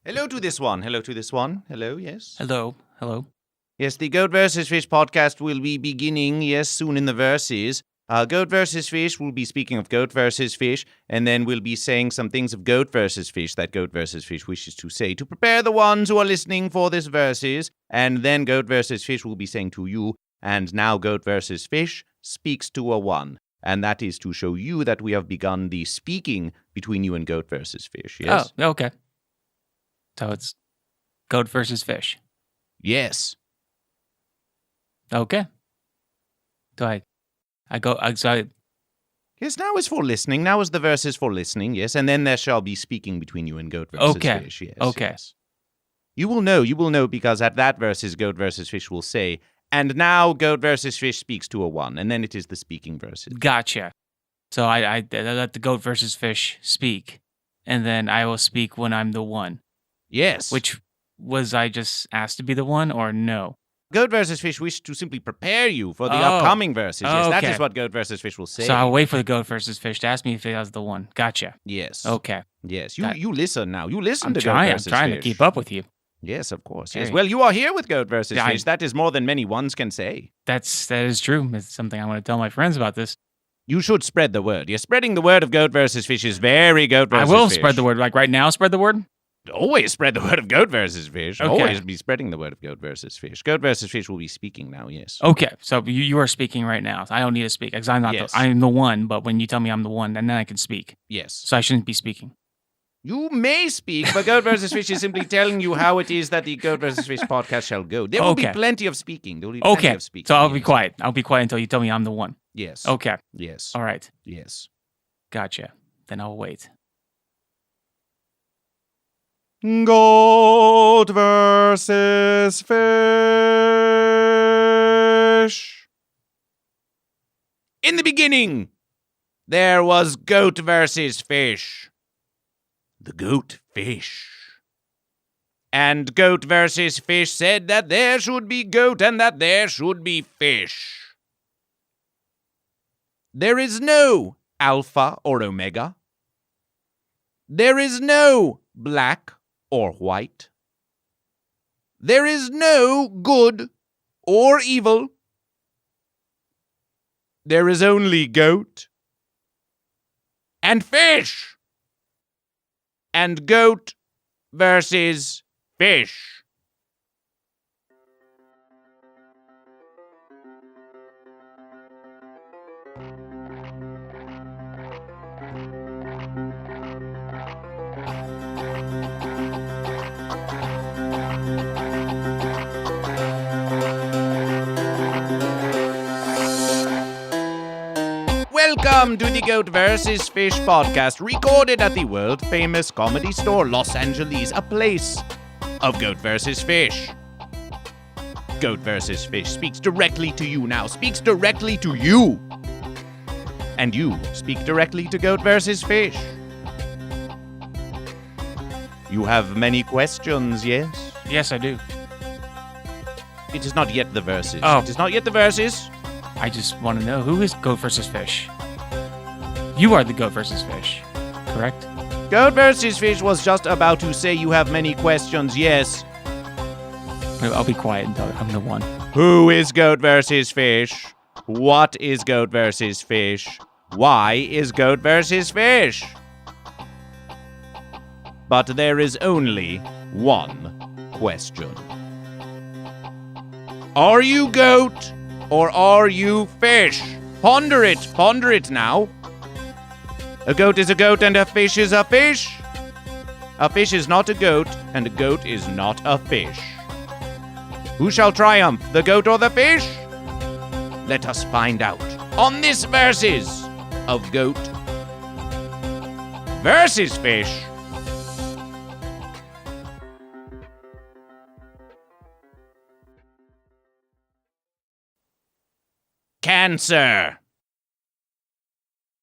Hello to this one. Hello to this one. Hello, yes. Hello. Yes, the Goat vs. Fish podcast will be beginning, yes, soon in the verses. Goat vs. Fish will be speaking of Goat vs. Fish, and then we'll be saying some things of Goat vs. Fish that Goat vs. Fish wishes to say to prepare the ones who are listening for this verses, and then Goat vs. Fish will be saying to you, and now Goat vs. Fish speaks to a one. And that is to show you that we have begun the speaking between you and Goat vs. Fish, yes? Oh, okay. So it's goat versus fish. Yes. Okay. So Yes, now is for listening. Now is the verses for listening, yes. And then there shall be speaking between you and Goat versus Fish, yes. Okay. Yes. You will know, because at that verses, Goat versus Fish will say, and now Goat versus Fish speaks to a one, and then it is the speaking verses. Gotcha. So I let the goat versus fish speak, and then I will speak when I'm the one. Yes. Which was I just asked to be the one or no? Goat versus Fish wish to simply prepare you for the upcoming verses. Yes, that is what Goat versus Fish will say. So I'll wait for the goat versus fish to ask me if it has the one. Gotcha. Yes. Okay. Yes. You listen now. You listen to Goat versus Fish. I'm trying to keep up with you. Yes, of course. Yes. Well, you are here with Goat versus Fish. That is more than many ones can say. That is true. It's something I want to tell my friends about this. You should spread the word. You're spreading the word of Goat versus Fish is very Goat versus Fish. I will spread the word. Like right now, spread the word? Always spread the word of Goat versus Fish. Okay. Always be spreading the word of Goat versus Fish. Goat versus Fish will be speaking now, yes. Okay, so you are speaking right now. I don't need to speak because I'm not. Yes. I'm the one, but when you tell me I'm the one, and then I can speak. Yes. So I shouldn't be speaking. You may speak, but Goat versus Fish is simply telling you how it is that the Goat versus Fish podcast shall go. There will be plenty of speaking. There will be plenty of speaking. So I'll be quiet. I'll be quiet until you tell me I'm the one. Yes. Okay. Yes. All right. Yes. Gotcha. Then I'll wait. Goat versus Fish. In the beginning, there was Goat versus Fish. The Goat Fish. And Goat versus Fish said that there should be goat and that there should be fish. There is no Alpha or Omega. There is no black or white. There is no good or evil. There is only goat and fish. And Goat versus Fish. Welcome to the Goat vs. Fish podcast, recorded at the world-famous Comedy Store, Los Angeles, a place of Goat vs. Fish. Goat vs. Fish speaks directly to you now, speaks directly to you. And you speak directly to Goat vs. Fish. You have many questions, yes? Yes, I do. It is not yet the verses. Oh. It is not yet the verses. I just want to know, who is goat versus fish? You are the goat versus fish, correct? Goat vs. Fish was just about to say you have many questions, yes. I'll be quiet until I'm the one. Who is Goat vs. Fish? What is Goat vs. Fish? Why is Goat vs. Fish? But there is only one question. Are you goat or are you fish? Ponder it now. A goat is a goat and a fish is a fish. A fish is not a goat and a goat is not a fish. Who shall triumph, the goat or the fish? Let us find out on this verses of Goat versus Fish. Cancer.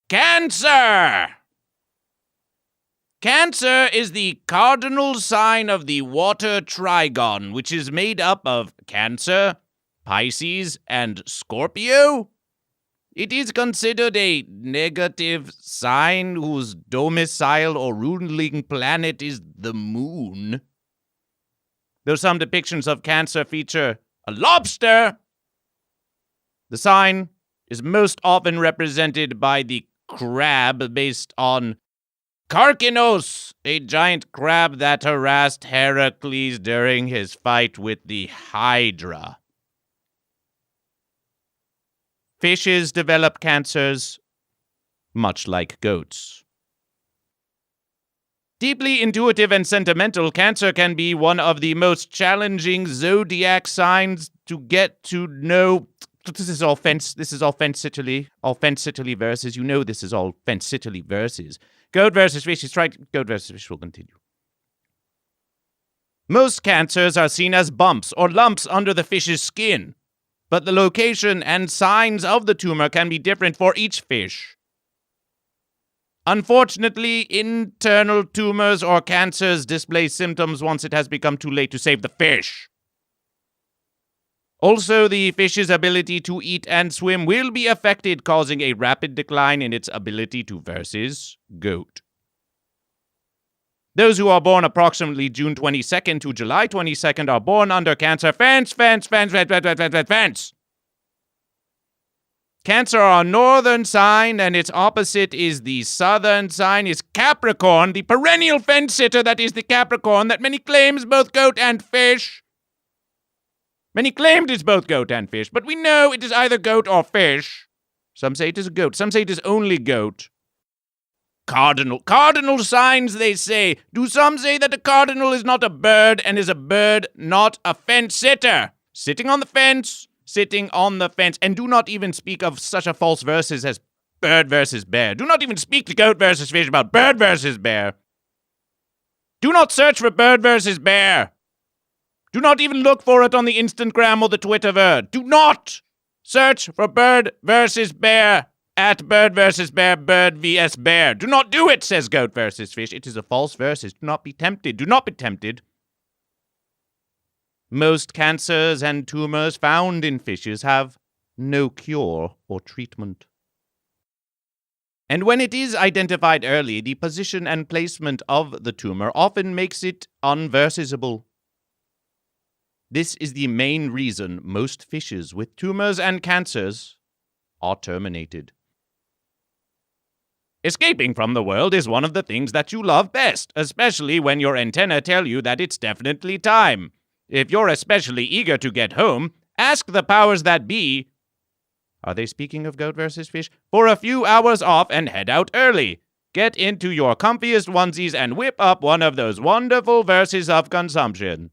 Cancer! Cancer is the cardinal sign of the water trigon, which is made up of Cancer, Pisces, and Scorpio. It is considered a negative sign whose domicile or ruling planet is the moon. Though some depictions of Cancer feature a lobster, the sign is most often represented by the crab based on Karkinos, a giant crab that harassed Heracles during his fight with the Hydra. Fishes develop cancers much like goats. Deeply intuitive and sentimental, Cancer can be one of the most challenging zodiac signs to get to know. This is all fancitily verses. You know this is all fancitily verses. Goat versus fish is right. Goat versus fish will continue. Most cancers are seen as bumps or lumps under the fish's skin, but the location and signs of the tumor can be different for each fish. Unfortunately, internal tumors or cancers display symptoms once it has become too late to save the fish. Also, the fish's ability to eat and swim will be affected, causing a rapid decline in its ability to versus goat. Those who are born approximately June 22nd to July 22nd are born under Cancer. Fence. Cancer are a northern sign, and its opposite is the southern sign is Capricorn, the perennial fence-sitter that is the Capricorn that many claims both goat and fish. Many claimed it's both goat and fish, but we know it is either goat or fish. Some say it is a goat. Some say it is only goat. Cardinal signs, they say. Do some say that a cardinal is not a bird and is a bird not a fence-sitter? Sitting on the fence. And do not even speak of such a false verses as bird versus bear. Do not even speak to goat versus fish about bird versus bear. Do not search for bird versus bear. Do not even look for it on the Instagram or the Twitterverse. Do not search for bird versus bear at bird versus bear, bird vs bear. Do not do it, says goat versus fish. It is a false versus. Do not be tempted. Do not be tempted. Most cancers and tumors found in fishes have no cure or treatment. And when it is identified early, the position and placement of the tumor often makes it unversible. This is the main reason most fishes with tumors and cancers are terminated. Escaping from the world is one of the things that you love best, especially when your antennae tell you that it's definitely time. If you're especially eager to get home, ask the powers that be, are they speaking of goat versus fish? For a few hours off and head out early. Get into your comfiest onesies and whip up one of those wonderful verses of consumption.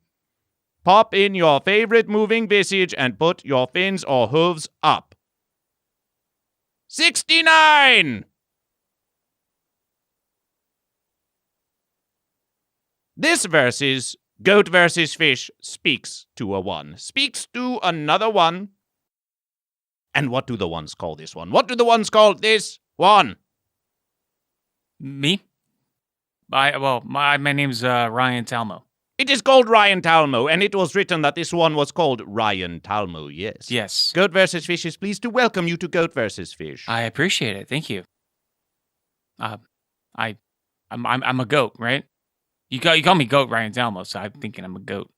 Pop in your favorite moving visage and put your fins or hooves up. 69! This versus goat versus fish speaks to a one. Speaks to another one. And what do the ones call this one? What do the ones call this one? Me? My name's Ryan Talmo. It is called Ryan Talmo, and it was written that this one was called Ryan Talmo, yes. Yes. Goat versus Fish is pleased to welcome you to Goat versus Fish. I appreciate it. Thank you. I'm a goat, right? You call me Goat Ryan Talmo, so I'm thinking I'm a goat.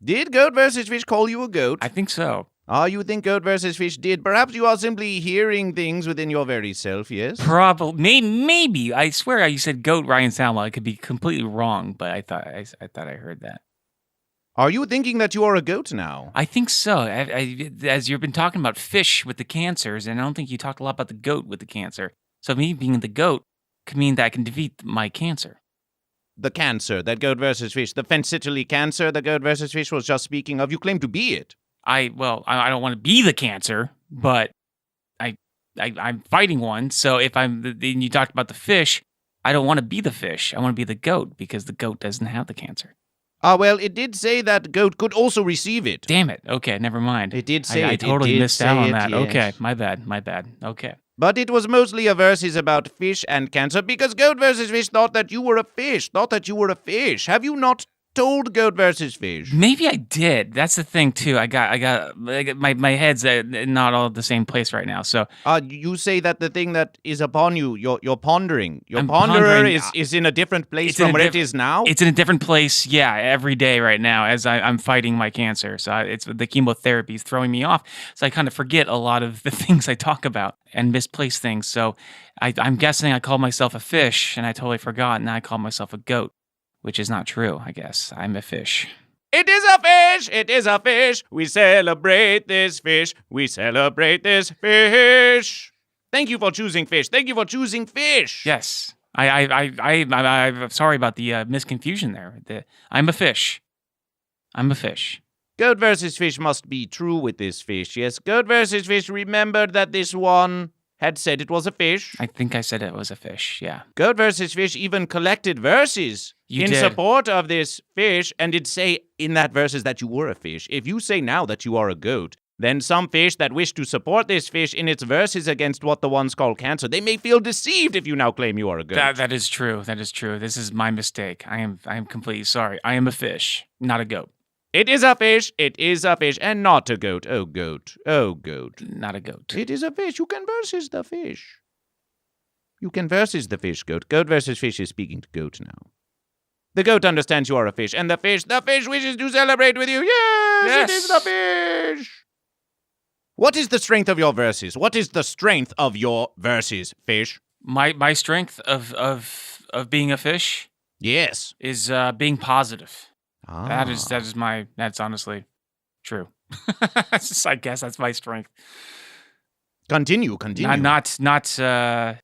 Did Goat versus Fish call you a goat? I think so. You think Goat versus Fish did? Perhaps you are simply hearing things within your very self, yes? Probably. Maybe. I swear you said Goat Ryan Talmo. I could be completely wrong, but I thought I heard that. Are you thinking that you are a goat now? I think so. As you've been talking about fish with the cancers, and I don't think you talked a lot about the goat with the cancer. So me being the goat could mean that I can defeat my cancer. The cancer, that Goat versus Fish, the Fensitally cancer that Goat versus Fish was just speaking of, you claim to be it. I don't want to be the cancer, but I'm fighting one. So if you talked about the fish, I don't want to be the fish. I want to be the goat because the goat doesn't have the cancer. Well, it did say that goat could also receive it. Damn it. Okay, never mind. It did say I it. totally missed out on that. Yes. Okay, my bad. Okay. But it was mostly a verses about fish and cancer because Goat versus Fish thought that you were a fish. Have you not told Goat versus Fish. Maybe I did. That's the thing too. I got my head's not all at the same place right now. So You say that the thing that is upon you, you're pondering. Your I'm ponderer pondering. is in a different place It's in from a where it diff- is now. It's in a different place, yeah, every day right now as I'm fighting my cancer. So it's the chemotherapy is throwing me off. So I kind of forget a lot of the things I talk about and misplace things. So I'm guessing I called myself a fish and I totally forgot. And now I call myself a goat, which is not true, I guess. I'm a fish. It is a fish! It is a fish! We celebrate this fish! We celebrate this fish! Thank you for choosing fish! Thank you for choosing fish! Yes. I'm sorry about the misconfusion there. I'm a fish. I'm a fish. Goat versus Fish must be true with this fish, yes. Goat versus Fish remembered that this one had said it was a fish. I think I said it was a fish, yeah. Goat versus Fish even collected verses You in did. support of this fish and did say in that verses that you were a fish. If you say now that you are a goat, then some fish that wish to support this fish in its verses against what the ones call cancer, they may feel deceived if you now claim you are a goat. That is true. That is true. This is my mistake. I am completely sorry. I am a fish, not a goat. It is a fish, and not a goat. Oh, goat. Oh, goat. Not a goat. It is a fish. You can versus the fish. You can versus the fish, goat. Goat versus Fish is speaking to goat now. The goat understands you are a fish, and the fish wishes to celebrate with you. Yes, it is the fish. What is the strength of your verses? What is the strength of your verses, Fish? My strength of being a fish Yes. is being positive. Ah. That's honestly true. I guess that's my strength. Continue.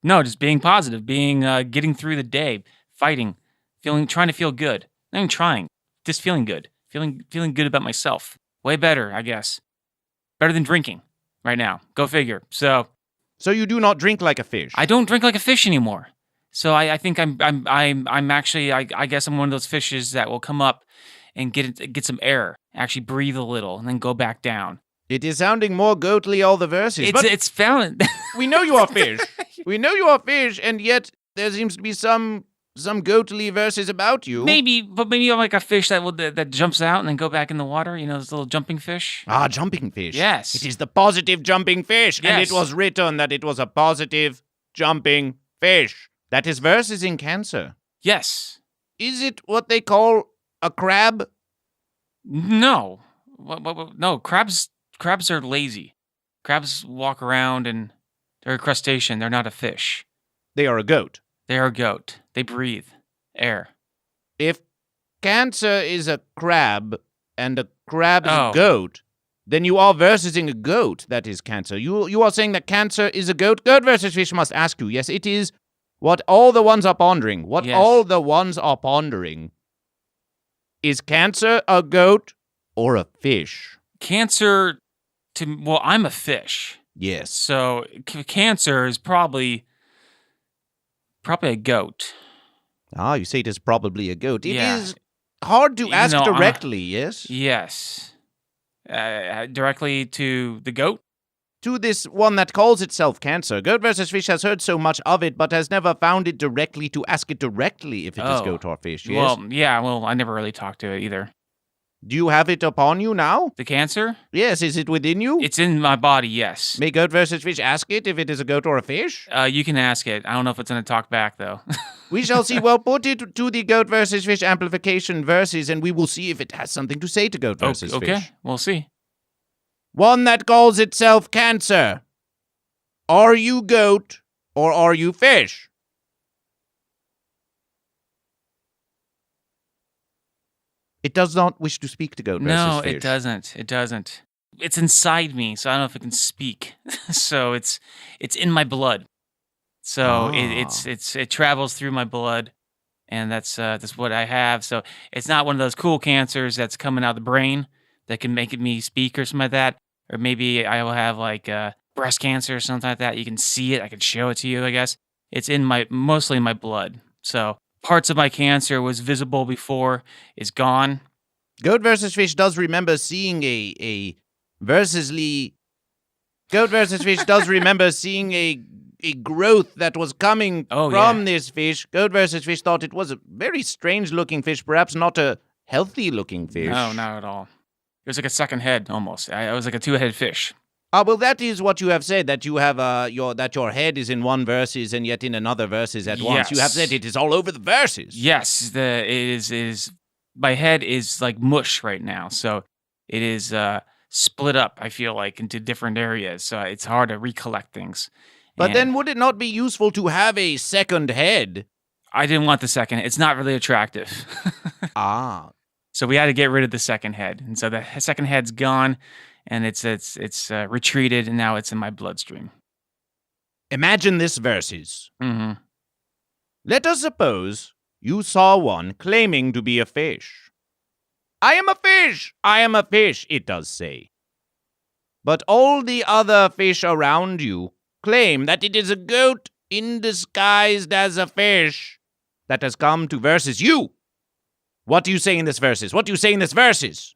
No, just being positive, getting through the day, fighting, trying to feel good. Not even trying, just feeling good, feeling good about myself. Way better, I guess. Better than drinking right now. Go figure. So you do not drink like a fish. I don't drink like a fish anymore. So I think I'm actually I guess I'm one of those fishes that will come up and get some air, actually breathe a little, and then go back down. It is sounding more goatly, all the verses. It's found. We know you are fish. We know you are fish, and yet there seems to be some goatly verses about you. Maybe I'm like a fish that jumps out and then go back in the water. You know, those little jumping fish. Ah, jumping fish. Yes. It is the positive jumping fish, and Yes. it was written that it was a positive jumping fish. That is verses in Cancer. Yes. Is it what they call a crab? No. No. Crabs are lazy. Crabs walk around and they're a crustacean. They're not a fish. They are a goat. They are a goat. They breathe air. If Cancer is a crab and a crab is Oh. a goat, then you are versing a goat that is Cancer. You are saying that Cancer is a goat? Goat versus Fish must ask you. Yes, it is what all the ones are pondering. What Yes. all the ones are pondering. Is Cancer a goat or a fish? Cancer, I'm a fish. Yes. So Cancer is probably a goat. Ah, you say it is probably a goat. It Yeah. is hard to You ask know, directly, yes? Yes. Directly to the goat? To this one that calls itself Cancer. Goat versus Fish has heard so much of it, but has never found it directly to ask it directly if it is Oh. goat or fish, yes? Well, I never really talked to it either. Do you have it upon you now? The cancer? Yes, is it within you? It's in my body, yes. May Goat versus Fish ask it if it is a goat or a fish? You can ask it. I don't know if it's going to talk back, though. We shall see. Well, put it to the Goat versus Fish amplification verses, and we will see if it has something to say to Goat versus Okay, Fish. we'll see. One that calls itself Cancer. Are you goat or are you fish? It does not wish to speak to Goat versus Fish. No, it doesn't. It doesn't. It's inside me, so I don't know if it can speak. So it's in my blood. So it travels through my blood, and that's what I have. So it's not one of those cool cancers that's coming out of the brain that can make me speak or something like that. Or maybe I will have like breast cancer or something like that. You can see it. I can show it to you, I guess. It's mostly in my blood. So parts of my cancer was visible before is gone. Goat versus Fish does remember seeing a versusly. Goat versus Fish does remember seeing a growth that was coming from this fish. Goat versus Fish thought it was a very strange looking fish, perhaps not a healthy-looking fish. No, not at all. It was like a second head almost. It was like a two-headed fish. Well, that is what you have said, that you have your head is in one verses and yet in another verses at once. You have said it is all over the verses. Yes, it is. My head is like mush right now, so it is split up. I feel like into different areas, so it's hard to recollect things. But then, would it not be useful to have a second head? I didn't want the second. It's not really attractive. So we had to get rid of the second head, and so the second head's gone. And it's retreated, and now it's in my bloodstream. Imagine this verses. Mm-hmm. Let us suppose you saw one claiming to be a fish. I am a fish! I am a fish, it does say. But all the other fish around you claim that it is a goat in disguised as a fish that has come to versus you. What do you say in this verses? What do you say in this verses?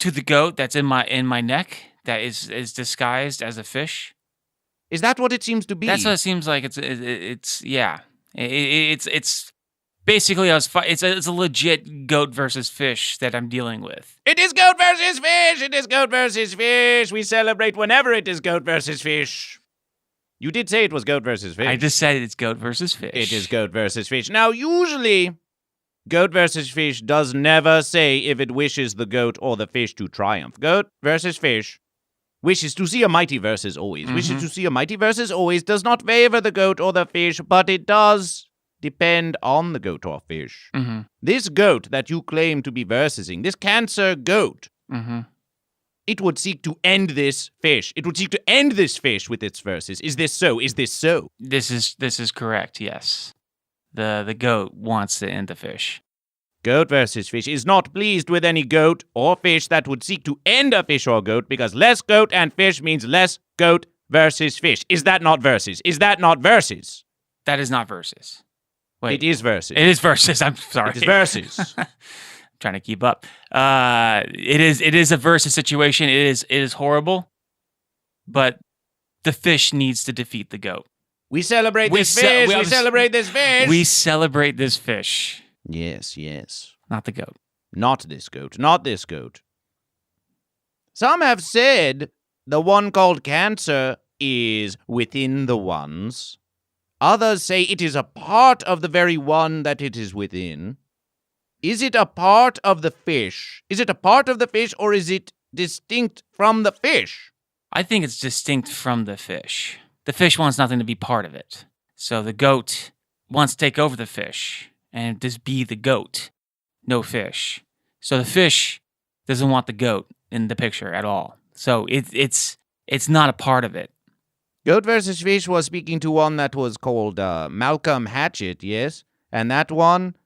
To the goat that's in my neck that is disguised as a fish. Is that what it seems to be? That's what it seems like. It's yeah. It's basically it's a legit goat versus fish that I'm dealing with. It is goat versus fish. It is goat versus fish. We celebrate whenever it is goat versus fish. You did say it was goat versus fish. I just said it's goat versus fish. It is goat versus fish. Now, usually, goat versus fish does never say if it wishes the goat or the fish to triumph. Goat versus fish wishes to see a mighty versus always. Mm-hmm. Wishes to see a mighty versus always. Does not favor the goat or the fish, but it does depend on the goat or fish. Mm-hmm. This goat that you claim to be versing, this cancer goat, mm-hmm. it would seek to end this fish. It would seek to end this fish with its verses. Is this so? Is this so? This is correct, yes. The goat wants to end the fish. Goat versus fish is not pleased with any goat or fish that would seek to end a fish or goat, because less goat and fish means less goat versus fish. Is that not verses? Is that not verses? That is not verses. Wait. It is verses. It is verses. I'm sorry. It is verses. I'm trying to keep up. It is a versus situation. It is horrible, but the fish needs to defeat the goat. We celebrate this fish. We celebrate this fish. We celebrate this fish. Yes, yes. Not the goat. Not this goat. Not this goat. Some have said the one called cancer is within the ones. Others say it is a part of the very one that it is within. Is it a part of the fish? Is it a part of the fish, or is it distinct from the fish? I think it's distinct from the fish. The fish wants nothing to be part of it. So the goat wants to take over the fish and just be the goat, no fish. So the fish doesn't want the goat in the picture at all. So it's not a part of it. Goat versus Fish was speaking to one that was called Malcolm Hatchet, yes? And that one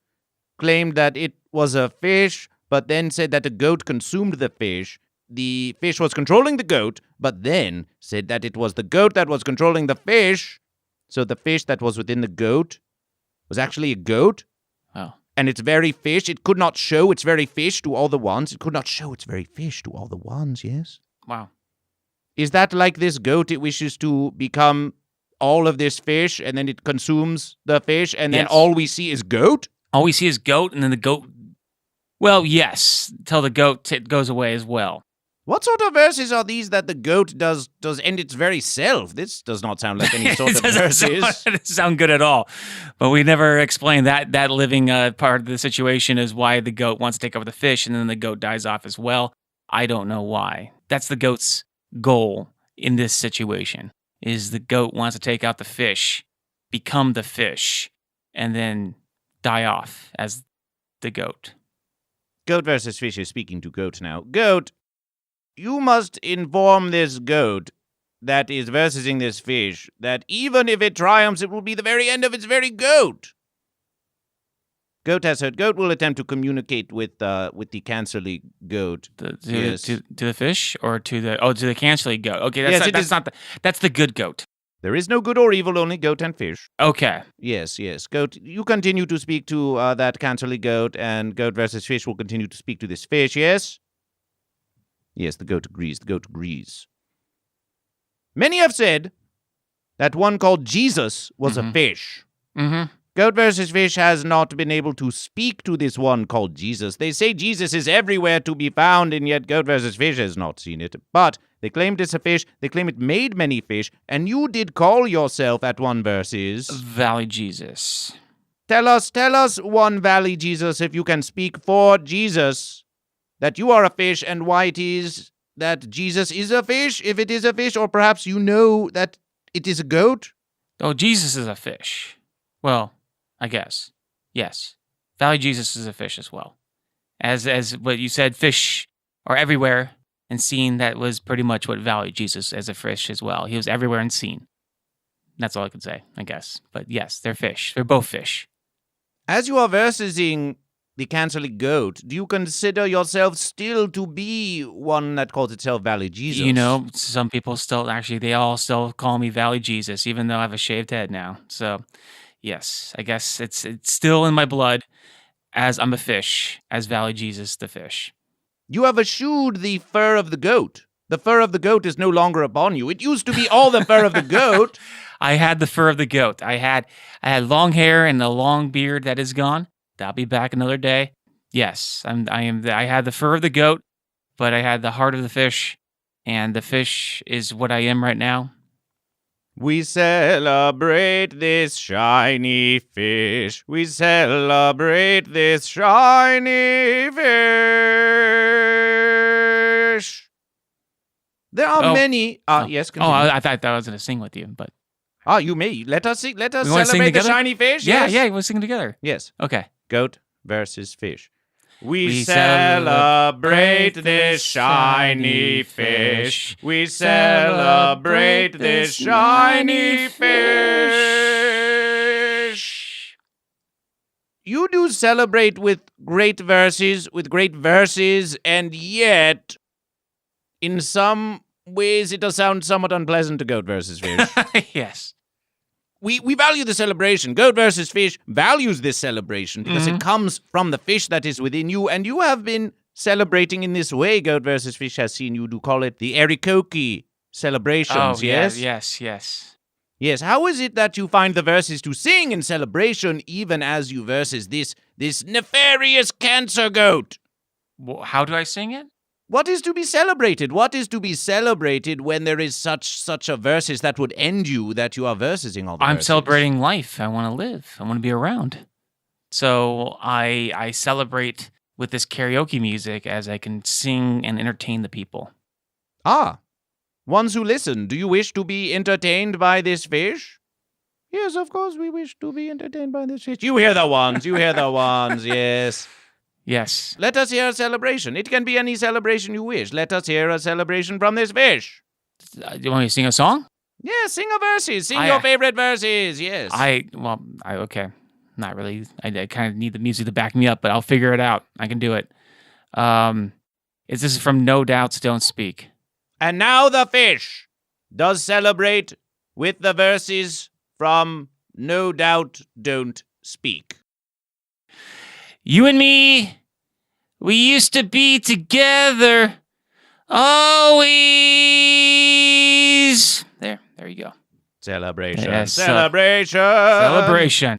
claimed that it was a fish, but then said that the goat consumed the fish. The fish was controlling the goat, but then said that it was the goat that was controlling the fish. So the fish that was within the goat was actually a goat. Oh. And its very fish, it could not show its very fish to all the ones. It could not show its very fish to all the ones, yes? Wow. Is that like this goat? It wishes to become all of this fish, and then it consumes the fish, and then all we see is goat? All we see is goat, and then the goat... Well, yes, till the goat goes away as well. What sort of verses are these that the goat does end its very self? This does not sound like any sort of verses. It doesn't sound good at all. But we never explained that living part of the situation is why the goat wants to take over the fish, and then the goat dies off as well. I don't know why. That's the goat's goal in this situation, is the goat wants to take out the fish, become the fish, and then die off as the goat. Goat versus Fish is speaking to goat now. Goat, you must inform this goat that is versing this fish that even if it triumphs, it will be the very end of its very goat. Goat has heard. Goat will attempt to communicate with the cancerly goat. To the fish or to the cancerly goat. Okay, that's the good goat. There is no good or evil, only goat and fish. Okay. Yes. Goat, you continue to speak to that cancerly goat, and goat versus fish will continue to speak to this fish, yes? Yes, the goat agrees. Many have said that one called Jesus was a fish. Mm-hmm. Goat versus Fish has not been able to speak to this one called Jesus. They say Jesus is everywhere to be found, and yet Goat versus Fish has not seen it. But they claimed it's a fish, they claim it made many fish, and you did call yourself at one versus Valley Jesus. Tell us, one Valley Jesus, if you can speak for Jesus, that you are a fish and why it is that Jesus is a fish, if it is a fish, or perhaps you know that it is a goat. Oh, Jesus is a fish. Well, I guess. Yes. Valley Jesus is a fish as well. As what you said, fish are everywhere and seen. That was pretty much what Valley Jesus as a fish as well. He was everywhere and seen. That's all I can say, I guess. But yes, they're fish. They're both fish. As you are versing the Cancerly Goat, do you consider yourself still to be one that calls itself Valley Jesus? You know, some people still, actually, they all still call me Valley Jesus, even though I have a shaved head now. So, yes, I guess it's still in my blood as I'm a fish, as Valley Jesus the fish. You have eschewed the fur of the goat. The fur of the goat is no longer upon you. It used to be all the fur of the goat. I had the fur of the goat. I had long hair and a long beard that is gone. That'll be back another day. Yes, I had the fur of the goat, but I had the heart of the fish, and the fish is what I am right now. We celebrate this shiny fish. We celebrate this shiny fish. There are many. Yes, continue. I thought I was going to sing with you, but. You may. Let us sing. Let us We wanna sing celebrate the together? shiny fish. Yeah, Yes. yeah, we'll sing together. Yes. Okay. Goat versus fish. We We celebrate this shiny fish. We celebrate this shiny fish. You do celebrate with great verses, and yet, in some ways, it does sound somewhat unpleasant to Goat versus Fish. Yes. We value the celebration. Goat versus Fish values this celebration because it comes from the fish that is within you, and you have been celebrating in this way. Goat versus Fish has seen you do call it the Erikoki celebrations, yes? Yes. Yes, how is it that you find the verses to sing in celebration even as you versus this nefarious cancer goat? How do I sing it? What is to be celebrated? What is to be celebrated when there is such a versus that would end you that you are versing all the I'm verses? celebrating life. I want to live. I want to be around. So I celebrate with this karaoke music as I can sing and entertain the people. Ones who listen, do you wish to be entertained by this fish? Yes, of course we wish to be entertained by this fish. You hear the ones, yes. Yes. Let us hear a celebration. It can be any celebration you wish. Let us hear a celebration from this fish. Do you want me to sing a song? Yeah, sing a verses. Sing your favorite verses, yes. Okay. Not really. I kind of need the music to back me up, but I'll figure it out. I can do it. This is from No Doubts Don't Speak. And now the fish does celebrate with the verses from No Doubt Don't Speak. You and me, we used to be together always. There you go. Celebration. Yes, Celebration.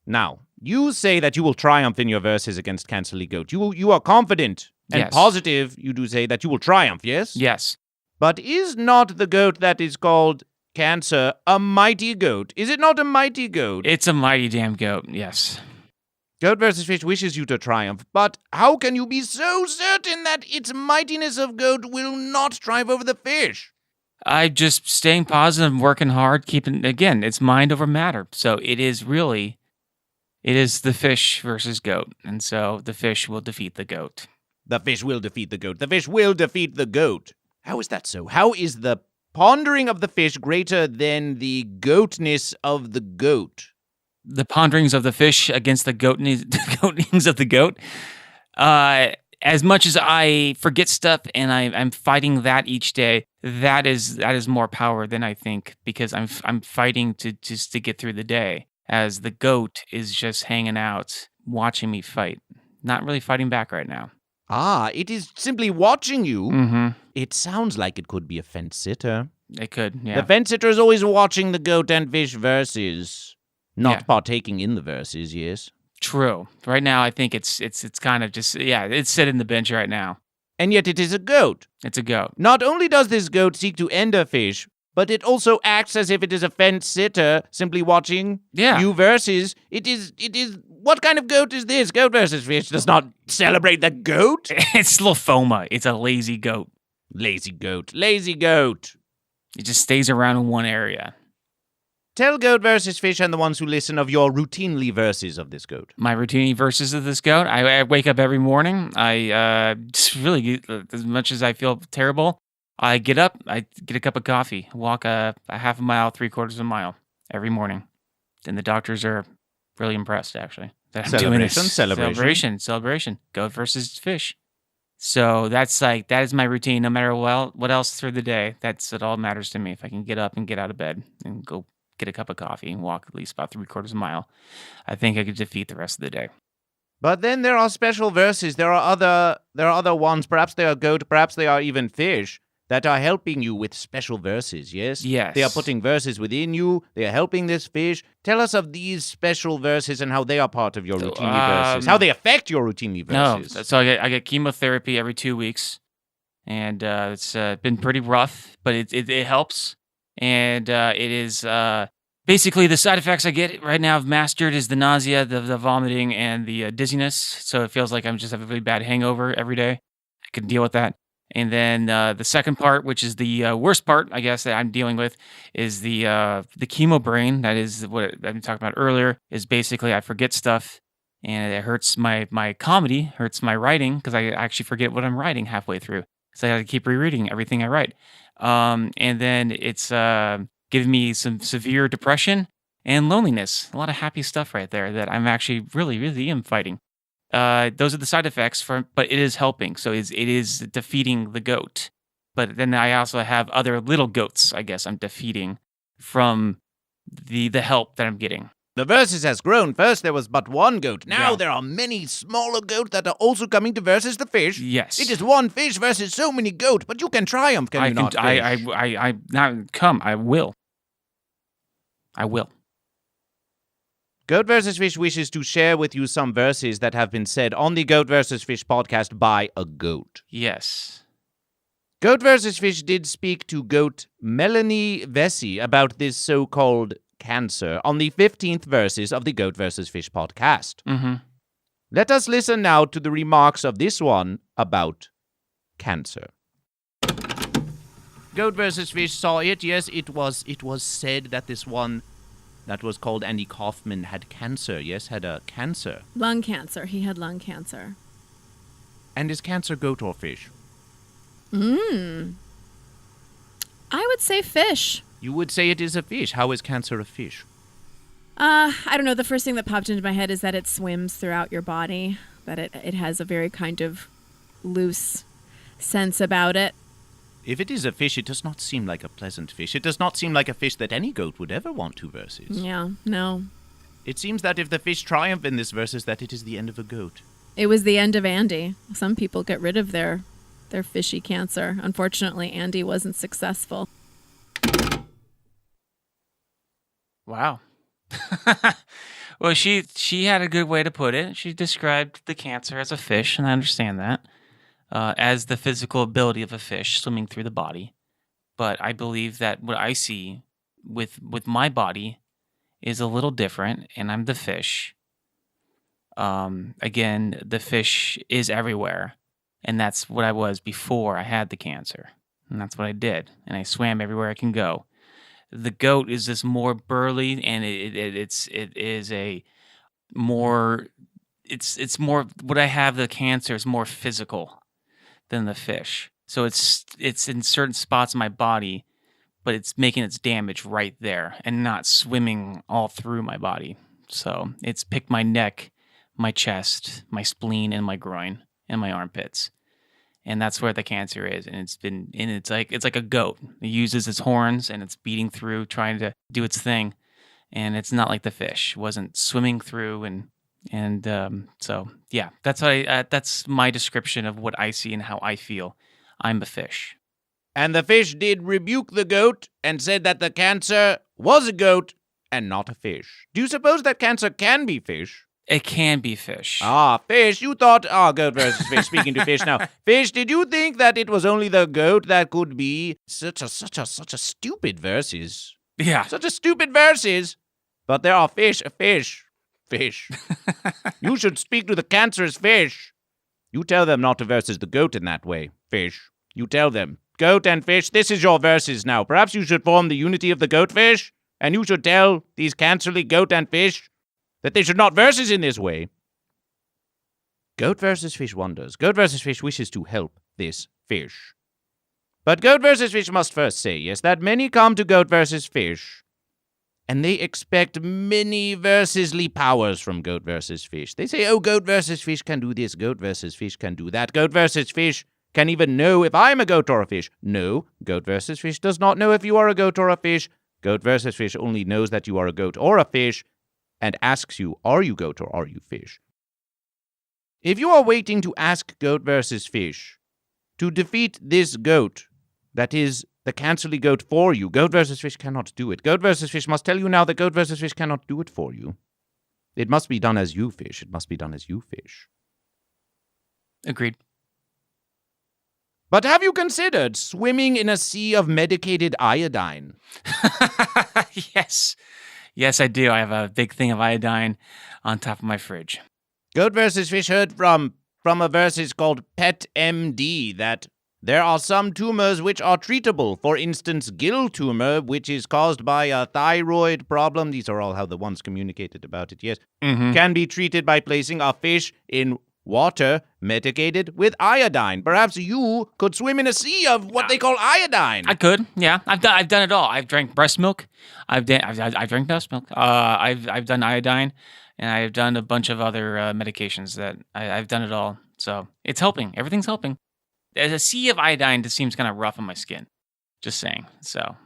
Now, you say that you will triumph in your verses against Cancerly Goat. You are confident and positive, you do say that you will triumph, yes? Yes. But is not the goat that is called Cancer a mighty goat? Is it not a mighty goat? It's a mighty damn goat, yes. Goat versus Fish wishes you to triumph, but how can you be so certain that its mightiness of goat will not triumph over the fish? I just staying positive and working hard, again, it's mind over matter. So it is the fish versus goat. And so the fish will defeat the goat. The fish will defeat the goat. The fish will defeat the goat. How is that so? How is the pondering of the fish greater than the goatness of the goat? The ponderings of the fish against the goatnings of the goat. As much as I forget stuff and I'm fighting that each day, that is more power than I think, because I'm fighting to get through the day. As the goat is just hanging out, watching me fight, not really fighting back right now. It is simply watching you. Mm-hmm. It sounds like it could be a fence sitter. It could, yeah. The fence sitter is always watching the goat and fish versus. not Yeah. partaking in the verses, yes. True. Right now, I think it's kind of just, it's sitting the bench right now. And yet it is a goat. It's a goat. Not only does this goat seek to end a fish, but it also acts as if it is a fence sitter, simply watching you versus. It is. What kind of goat is this? Goat versus fish does not celebrate the goat. It's lymphoma. It's a lazy goat. Lazy goat. Lazy goat. It just stays around in one area. Tell Goat versus Fish and the ones who listen of your routinely verses of this goat. My routine verses of this goat. I wake up every morning. I just really, as much as I feel terrible, I get up, I get a cup of coffee, walk a half a mile, 3/4 of a mile every morning. And the doctors are really impressed, actually, that I'm doing this. Celebration. Goat versus fish. So that is my routine. No matter what else through the day, that's it. All matters to me. If I can get up and get out of bed and go get a cup of coffee and walk at least about 3/4 of a mile, I think I could defeat the rest of the day. But then there are special verses. There are other ones. Perhaps they are goat. Perhaps they are even fish that are helping you with special verses. Yes. Yes. They are putting verses within you. They are helping this fish. Tell us of these special verses and how they are part of your routinely verses. How they affect your routinely verses. No. So I get chemotherapy every 2 weeks, and it's been pretty rough, but it helps. And it is basically the side effects I get right now. I've mastered is the nausea, the vomiting, and the dizziness. So it feels like I'm just have a really bad hangover every day. I can deal with that. And then the second part, which is the worst part, I guess, that I'm dealing with, is the chemo brain. That is what I've been talking about earlier. Is basically I forget stuff, and it hurts my comedy, hurts my writing because I actually forget what I'm writing halfway through. So I got to keep rereading everything I write. And then it's giving me some severe depression and loneliness. A lot of happy stuff right there that I'm actually really, really am fighting. Those are the side effects but it is helping. So it is defeating the goat. But then I also have other little goats, I guess, I'm defeating from the help that I'm getting. The versus has grown. First there was but one goat. Now there are many smaller goats that are also coming to versus the fish. Yes. It is one fish versus so many goats, but you can triumph, can you not? I will. I will. Goat vs. Fish wishes to share with you some verses that have been said on the Goat vs. Fish podcast by a goat. Yes. Goat vs. Fish did speak to goat Melanie Vesey about this so-called cancer on the 15th verses of the Goat vs. Fish podcast. Mm-hmm. Let us listen now to the remarks of this one about cancer. Goat vs. Fish saw it. Yes, it was said that this one that was called Andy Kaufman had cancer. Yes, had a cancer. Lung cancer. He had lung cancer. And is cancer goat or fish? I would say fish. You would say it is a fish. How is cancer a fish? I don't know. The first thing that popped into my head is that it swims throughout your body, that it has a very kind of loose sense about it. If it is a fish, it does not seem like a pleasant fish. It does not seem like a fish that any goat would ever want to versus. Yeah, no. It seems that if the fish triumph in this versus, that it is the end of a goat. It was the end of Andy. Some people get rid of their fishy cancer. Unfortunately, Andy wasn't successful. Wow. Well, she had a good way to put it. She described the cancer as a fish, and I understand that, as the physical ability of a fish swimming through the body. But I believe that what I see with my body is a little different, and I'm the fish. Again, the fish is everywhere, and that's what I was before I had the cancer, and that's what I did, and I swam everywhere I can go. The goat is this more burly, and it's more what I have. The cancer is more physical than the fish, so it's in certain spots in my body, but it's making its damage right there and not swimming all through my body. So it's picked my neck, my chest, my spleen, and my groin, and my armpits. And that's where the cancer is, and it's like a goat. It uses its horns, and it's beating through, trying to do its thing, and it's not like the fish. It wasn't swimming through, and so yeah, that's my description of what I see and how I feel. I'm a fish. And the fish did rebuke the goat and said that the cancer was a goat, and not a fish. Do you suppose that cancer can be fish? It can be fish. Ah, fish. You thought, goat versus fish. Speaking to fish now. Fish, did you think that it was only the goat that could be such a stupid verses? Yeah. Such a stupid verses. But there are fish. You should speak to the cancerous fish. You tell them not to versus the goat in that way, fish. You tell them, goat and fish, this is your verses now. Perhaps you should form the unity of the goatfish, and you should tell these cancerly goat and fish that they should not verses in this way. Goat versus fish wonders. Goat versus fish wishes to help this fish. But goat versus fish must first say, yes, that many come to goat versus fish, and they expect many versesly powers from goat versus fish. They say, goat versus fish can do this, goat versus fish can do that. Goat versus fish can even know if I'm a goat or a fish. No, goat versus fish does not know if you are a goat or a fish. Goat versus fish only knows that you are a goat or a fish, and asks you, are you goat or are you fish? If you are waiting to ask goat versus fish to defeat this goat that is the cancerly goat for you, goat versus fish cannot do it. Goat versus fish must tell you now that goat versus fish cannot do it for you. It must be done as you fish. It must be done as you fish. Agreed. But have you considered swimming in a sea of medicated iodine? Yes. Yes, I do. I have a big thing of iodine on top of my fridge. Goat versus fish heard from a versus called Pet MD that there are some tumors which are treatable. For instance, gill tumor, which is caused by a thyroid problem. These are all how the ones communicated about it, yes. Mm-hmm. Can be treated by placing a fish in water medicated with iodine. Perhaps you could swim in a sea of what they call iodine. I could, yeah. I've done it all. I've drank breast milk. I've drank breast milk. I've done iodine, and I've done a bunch of other medications that I've done it all. So it's helping. Everything's helping. As a sea of iodine just seems kind of rough on my skin. Just saying. So.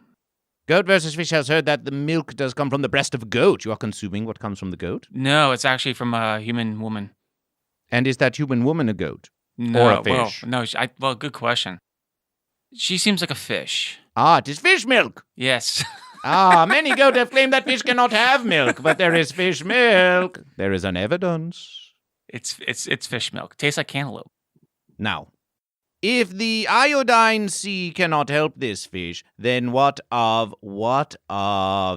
Goat versus fish has heard that the milk does come from the breast of goat. You are consuming what comes from the goat? No, it's actually from a human woman. And is that human woman a goat? No, or a fish? Well, good question. She seems like a fish. Ah, it is fish milk. Yes. Many goat have claimed that fish cannot have milk, but there is fish milk. There is an evidence. It's fish milk. Tastes like cantaloupe. Now, if the iodine sea cannot help this fish, then what of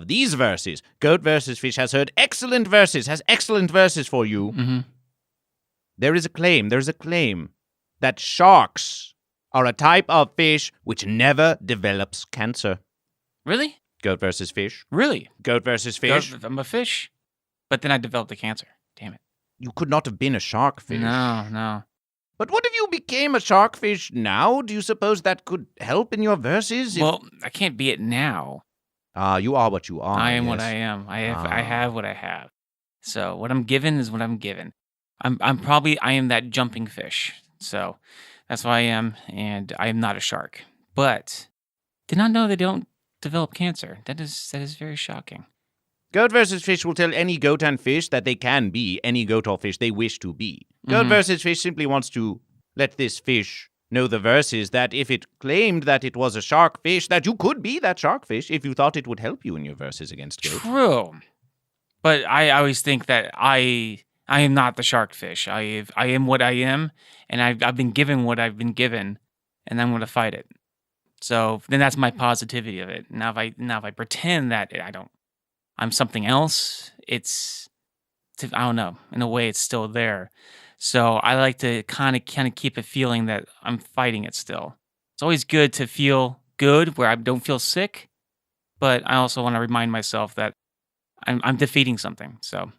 these verses? Goat versus fish has heard excellent verses for you. Mm-hmm. There is a claim that sharks are a type of fish which never develops cancer. Really? Goat versus fish. Really? Goat versus fish. I'm a fish. But then I developed a cancer. Damn it. You could not have been a shark fish. No. But what if you became a shark fish now? Do you suppose that could help in your verses? Well, I can't be it now. You are what you are. I am yes. what I am. I have what I have. So what I'm given is what I'm given. I am that jumping fish. So that's what I am, and I am not a shark. But did not know they don't develop cancer. That is very shocking. Goat versus fish will tell any goat and fish that they can be any goat or fish they wish to be. Goat versus fish simply wants to let this fish know the verses that if it claimed that it was a shark fish, that you could be that shark fish if you thought it would help you in your verses against goat. True. But I always think that I am not the shark fish. I am what I am, and I've been given what I've been given, and I'm going to fight it. So then that's my positivity of it. Now if I pretend that I'm something else, I don't know. In a way, it's still there. So I like to kind of keep it feeling that I'm fighting it still. It's always good to feel good where I don't feel sick, but I also want to remind myself that I'm defeating something. So.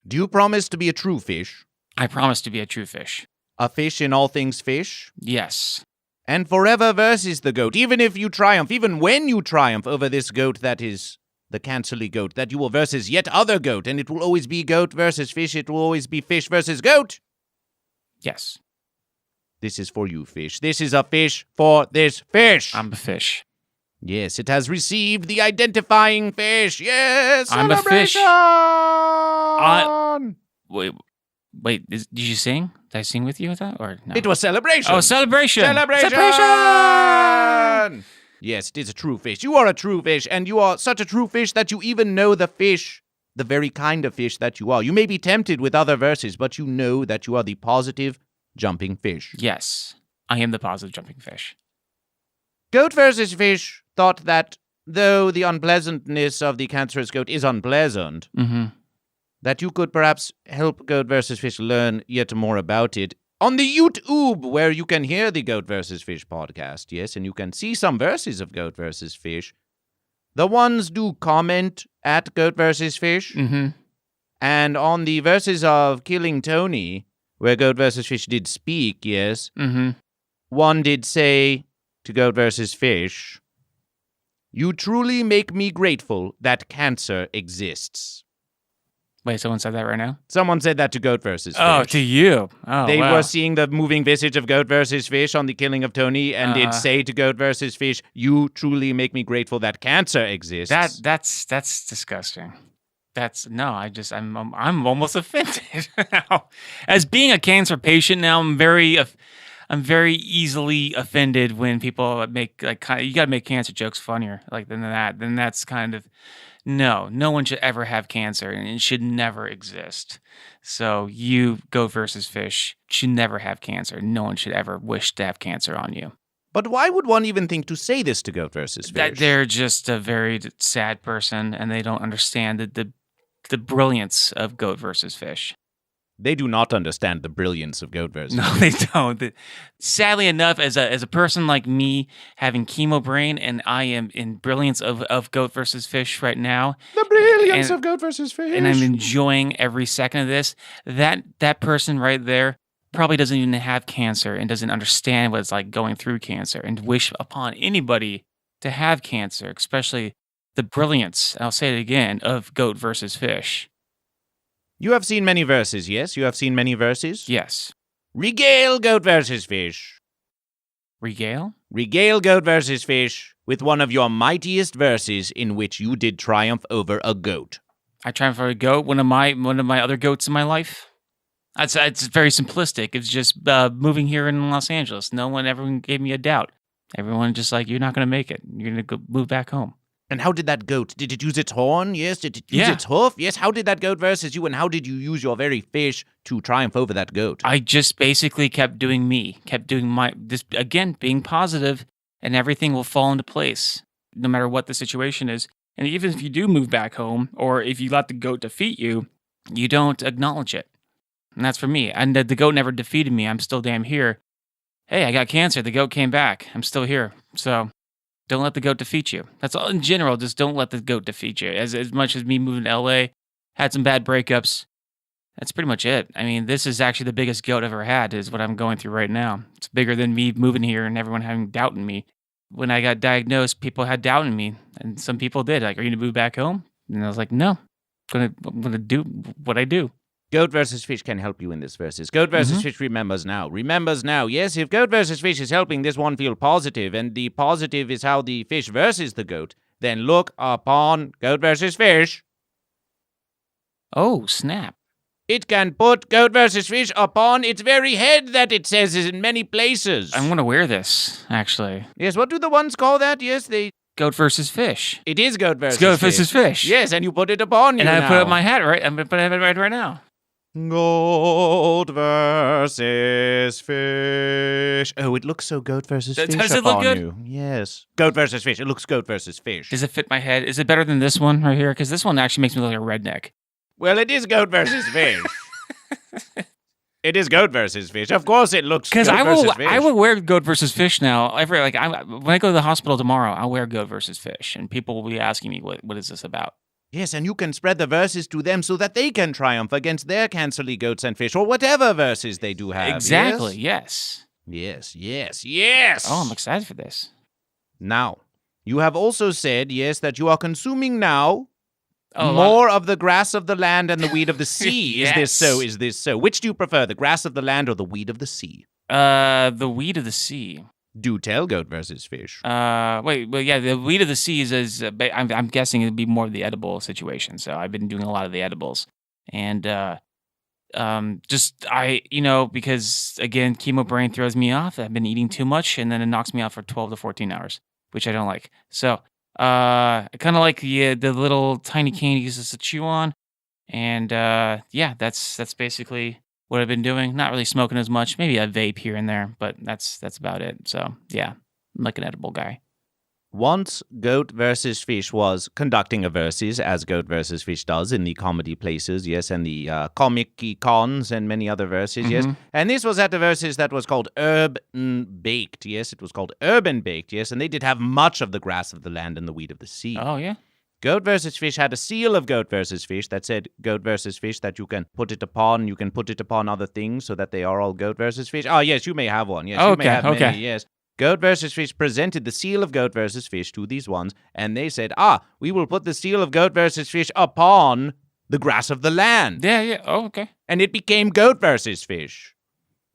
Do you promise to be a true fish? I promise to be a true fish. A fish in all things fish? Yes. And forever versus the goat, even if you triumph, even when you triumph over this goat that is the cancerly goat, that you will versus yet other goat, and it will always be goat versus fish, it will always be fish versus goat. Yes. This is for you, fish. This is a fish for this fish. I'm a fish. Yes, it has received the identifying fish. Yes, I'm a fish. Celebration! Wait, did you sing? Did I sing with you with that? Or no? It was celebration. Oh, celebration. Celebration! Yes, it is a true fish. You are a true fish, and you are such a true fish that you even know the fish, the very kind of fish that you are. You may be tempted with other verses, but you know that you are the positive jumping fish. Yes, I am the positive jumping fish. Goat versus fish thought that though the unpleasantness of the cancerous goat is unpleasant, that you could perhaps help Goat versus Fish learn yet more about it on the YouTube, where you can hear the Goat versus Fish podcast, yes, and you can see some verses of Goat versus Fish. The ones do comment at Goat versus Fish, and on the verses of Killing Tony, where Goat versus Fish did speak, yes, one did say to Goat versus Fish, "You truly make me grateful that cancer exists." Wait, someone said that right now? Someone said that to Goat versus Fish. Oh, to you. Oh, They wow. were seeing the moving visage of Goat versus Fish on the Killing of Tony, and did say to Goat versus Fish, "You truly make me grateful that cancer exists." That's disgusting. I'm almost offended now. As being a cancer patient now, I'm very easily offended when people make you got to make cancer jokes funnier than that. Then that's kind of no one should ever have cancer, and it should never exist. So you, Goat versus Fish, should never have cancer. No one should ever wish to have cancer on you. But why would one even think to say this to Goat versus Fish? That they're just a very sad person, and they don't understand the brilliance of Goat versus Fish. They do not understand the brilliance of Goat versus No, they don't. Sadly enough, as a person like me having chemo brain, and I am in brilliance of Goat versus Fish right now. The brilliance of Goat versus Fish. And I'm enjoying every second of this. That person right there probably doesn't even have cancer and doesn't understand what it's like going through cancer, and wish upon anybody to have cancer, especially the brilliance, I'll say it again, of Goat versus Fish. You have seen many verses, yes? You have seen many verses? Yes. Regale Goat versus Fish. Regale? Regale Goat versus Fish with one of your mightiest verses in which you did triumph over a goat. I triumph over a goat, one of my other goats in my life. It's very simplistic. It's just moving here in Los Angeles. Everyone gave me a doubt. Everyone just you're not going to make it. You're going to go move back home. And how did that goat? Did it use its horn? Yes. Did it use its hoof? Yes. How did that goat versus you? And how did you use your very fish to triumph over that goat? I just basically kept doing me. Kept doing being positive, and everything will fall into place, no matter what the situation is. And even if you do move back home, or if you let the goat defeat you, you don't acknowledge it. And that's for me. And the goat never defeated me. I'm still damn here. Hey, I got cancer. The goat came back. I'm still here. So don't let the goat defeat you. That's all in general. Just don't let the goat defeat you. As much as me moving to LA, had some bad breakups. That's pretty much it. I mean, this is actually the biggest goat I've ever had, is what I'm going through right now. It's bigger than me moving here and everyone having doubt in me. When I got diagnosed, people had doubt in me, and some people did. Are you going to move back home? And I was like, no. I'm gonna do what I do. Goat versus Fish can help you in this versus. Goat versus Fish remembers now. Yes, if Goat versus Fish is helping this one feel positive, and the positive is how the fish versus the goat, then look upon Goat versus Fish. Oh, snap. It can put Goat versus Fish upon its very head that it says is in many places. I'm going to wear this, actually. Yes, what do the ones call that? Yes, they... Goat versus Fish. It is Goat versus Fish. Goat versus Fish. Yes, and you put it upon you now. And I put up my my hat, right? I'm going to put it right now. Goat versus Fish. Oh, it looks so Goat versus Fish. Does it look good? You. Yes. Goat versus Fish. It looks Goat versus Fish. Does it fit my head? Is it better than this one right here? Because this one actually makes me look like a redneck. Well, it is Goat versus Fish. It is Goat versus Fish. Of course, it looks. Because I will wear Goat versus Fish now. When I go to the hospital tomorrow, I'll wear Goat versus Fish, and people will be asking me, "What is this about?" Yes, and you can spread the verses to them so that they can triumph against their cancerly goats and fish, or whatever verses they do have. Exactly. Yes. Oh, I'm excited for this. Now, you have also said, yes, that you are consuming now more of the grass of the land and the weed of the sea. Yes. Is this so? Which do you prefer, the grass of the land or the weed of the sea? The weed of the sea. Do tell, Goat versus Fish. The weed of the sea is I'm guessing it'd be more of the edible situation. So I've been doing a lot of the edibles, and because again, chemo brain throws me off. I've been eating too much, and then it knocks me out for 12 to 14 hours which I don't like. So I kind of like the little tiny candies just to chew on. And yeah, that's basically what I've been doing. Not really smoking as much. Maybe a vape here and there, but that's about it. So yeah, I'm like an edible guy. Once Goat versus Fish was conducting a versus, as Goat versus Fish does in the comedy places, yes, and the comic-y cons and many other verses, yes. And this was at the versus that was called Urban Baked, yes. It was called Urban Baked, yes, and they did have much of the grass of the land and the weed of the sea. Oh, yeah? Goat versus Fish had a seal of Goat versus Fish that said Goat versus Fish, that you can put it upon other things so that they are all Goat versus Fish. Oh, yes, you may have one. Yes, you may have many, yes. Goat versus Fish presented the seal of Goat versus Fish to these ones, and they said, we will put the seal of Goat versus Fish upon the grass of the land. Yeah. Oh, okay. And it became Goat versus Fish.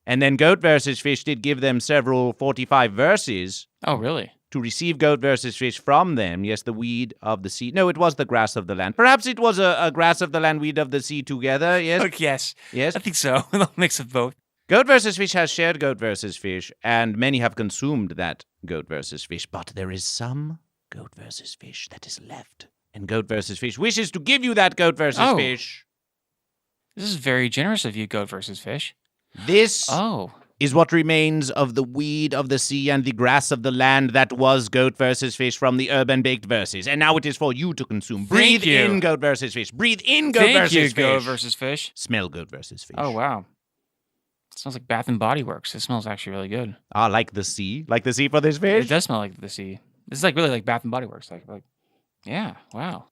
And then Goat versus Fish did give them several 45 verses. Oh, really? To receive Goat versus Fish from them. Yes, the weed of the sea. No, it was the grass of the land. Perhaps it was a grass of the land, weed of the sea together, yes? Okay, yes. Yes? I think so. A mix of both. Goat versus Fish has shared Goat versus Fish, and many have consumed that Goat versus Fish, but there is some Goat versus Fish that is left. And Goat versus Fish wishes to give you that Goat versus Fish. This is very generous of you, Goat versus Fish. This is what remains of the weed of the sea and the grass of the land that was Goat versus Fish from the Urban Baked verses. And now it is for you to consume. Breathe in Goat versus Fish. Breathe in Goat versus Fish. Thank you, Goat versus Fish. Smell Goat versus Fish. Oh, wow. It smells like Bath and Body Works. It smells actually really good. Like the sea? Like the sea for this fish? It does smell like the sea. This is like really like Bath and Body Works. Like yeah, wow.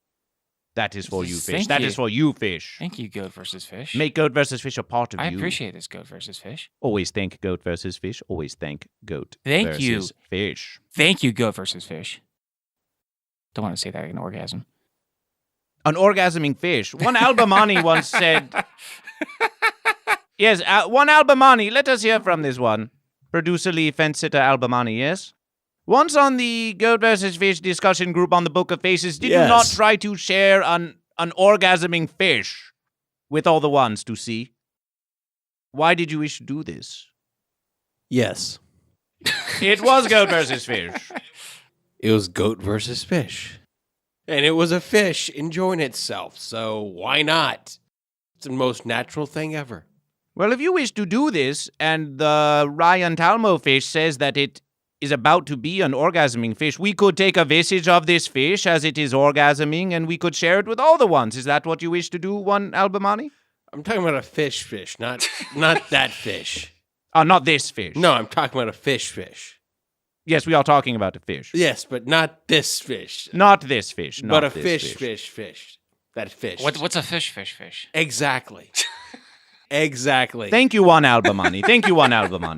That is for you, Fish. That is for you, Fish. Thank you, Goat versus Fish. Make Goat versus Fish a part of you. I appreciate this, Goat versus Fish. Always thank Goat versus Fish. Always thank Goat versus Fish. Thank you, Goat versus Fish. Don't want to say that like an orgasm. An orgasming fish. One Albamani once said... Yes, one Albamani. Let us hear from this one. Producer Lee, fence sitter Albamani, yes? Once on the Goat versus Fish discussion group on the Book of Faces, did you not try to share an orgasming fish with all the ones to see? Why did you wish to do this? Yes. It was Goat versus Fish. It was Goat versus Fish. And it was a fish enjoying itself, so why not? It's the most natural thing ever. Well, if you wish to do this, and the Ryan Talmo fish says that it is about to be an orgasming fish, we could take a visage of this fish as it is orgasming, and we could share it with all the ones. Is that what you wish to do, one Albamani? I'm talking about a fish, not that fish. Oh, not this fish. No, I'm talking about a fish. Yes, we are talking about a fish. Yes, but not this fish. Not this fish. But a fish. That fish. What's a fish? Exactly. Exactly. Thank you, one Albamani,